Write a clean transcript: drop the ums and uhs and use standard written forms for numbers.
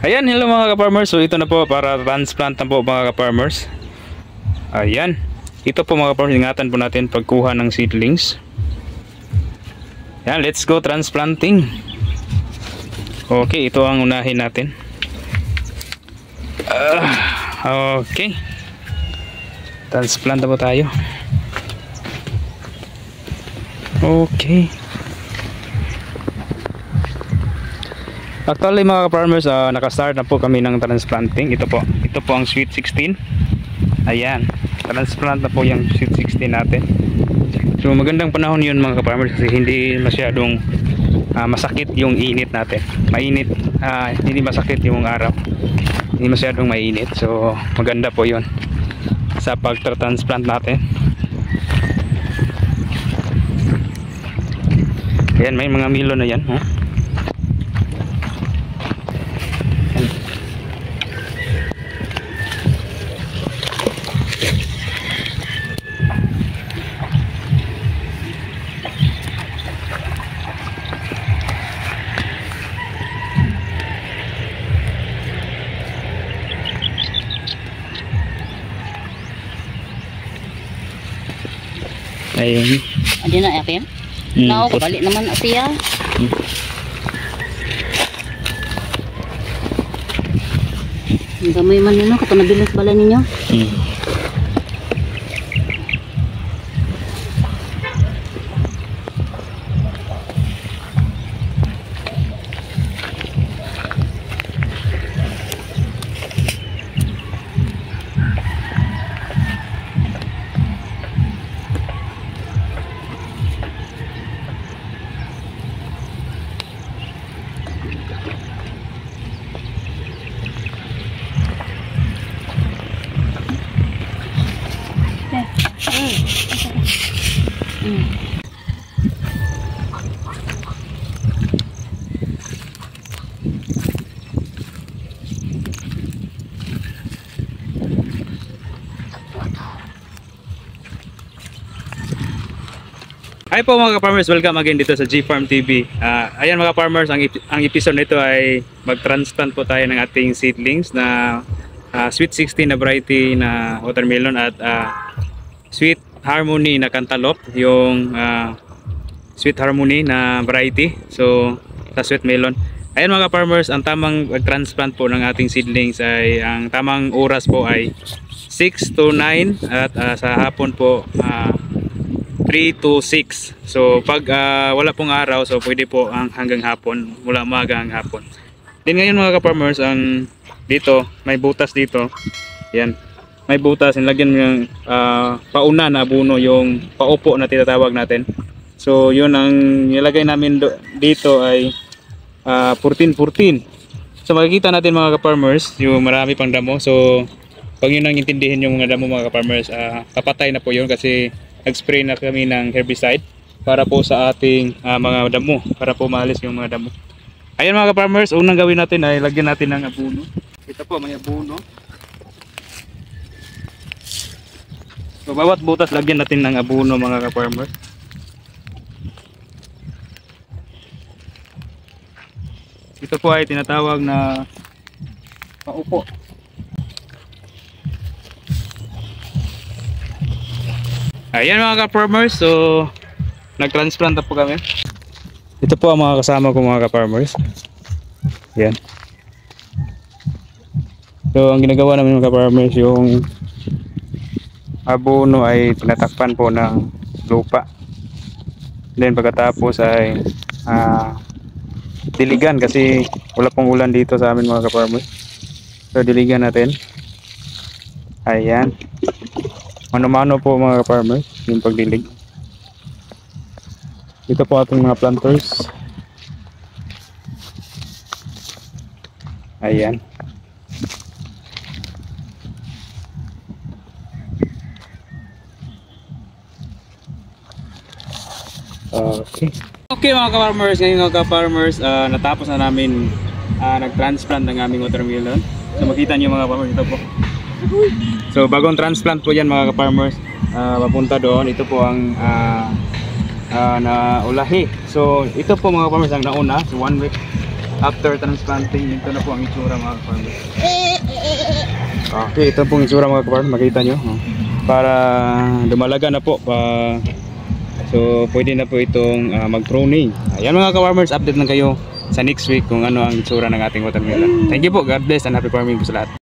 Ayan, hello mga ka-farmers. So ito na po para transplant na po mga ka-farmers. Ayan. Ito po mga ka-farmers, ingatan po natin pagkuha ng seedlings. Ayan, let's go transplanting. Okay, ito ang unahin natin. Okay. Transplant na po tayo. Okay. Actually mga ka-farmers, naka-start na po kami ng transplanting. Ito po ang Sweet 16. Ayan, transplant na po yung Sweet 16 natin. So magandang panahon yun mga ka-farmers kasi hindi masyadong masakit yung init natin. Mainit, hindi masakit yung araw. Hindi masyadong mainit. So maganda po yun sa pag-transplant natin. Ayan, may mga milo na yan. Ayun. Adi na yakin? Nao ko balik naman siya. Gamay man nino kato nabilos bala ninyo. Hi po mga ka-farmers, welcome again dito sa G-Farm TV. Ayan mga ka-farmers, ang episode nito ay mag-transplant po tayo ng ating seedlings na Sweet 16 na variety na watermelon at Sweet Harmony na cantaloupe, yung Sweet Harmony na variety, so sa sweet melon. Ayan mga ka-farmers, ang tamang mag-transplant po ng ating seedlings ay ang tamang oras po ay 6 to 9 at sa hapon po 3 to 6. So pag wala pong araw, so pwede po ang hanggang hapon, mula umaga hanggang hapon. Then ngayon mga ka-farmers, ang dito may butas dito. Yan. May butas, nilagyan ng pauna na abono, yung paupo na tinatawag natin. So yun ang nilagay namin dito ay 14-14. So makikita natin mga ka-farmers, yung marami pang damo. So pag yun ang intindihin yung mga damo mga ka-farmers, kapatay na po yun kasi nag-spray na kami ng herbicide para po sa ating mga damo, para po maalis yung mga damo. Ayan mga ka-farmers, unang gawin natin ay lagyan natin ng abono. Ito po, may abono. So bawat butas lagyan natin ng abono mga ka-farmers. Ito po ay tinatawag na paupo. Ayan mga ka-farmers, so nag-transplant na po kami. Ito po ang mga kasama ko mga ka-farmers. Yan. So ang ginagawa namin mga ka-farmers, yung abono ay tinatakpan po ng lupa. Then pagkatapos ay diligan kasi wala pong ulan dito sa amin mga ka-farmers. So diligan natin. Ayan. Mano-mano po mga ka-farmers yung pagdilig. Ito po ating mga planters. Ayan. Okay mga ka-farmers, ngayon mga ka-farmers, natapos na namin nag-transplant ng aming watermelon. So makita nyo mga ka-farmers, ito po. So bagong transplant po yan mga ka-farmers, papunta doon. Ito po ang na ulahi. So ito po mga farmers ang nauna, so 1 week after transplanting, ito na po ang itsura mga ka-farmers. Okay, ito pong itsura mga ka-farmers, makita nyo. Para dumalaga na po. So pwede na po itong mag-pruning. Ayan mga ka-farmers, update lang kayo sa next week kung ano ang itsura ng ating watermelon. Thank you po, God bless and happy farming po sa lahat.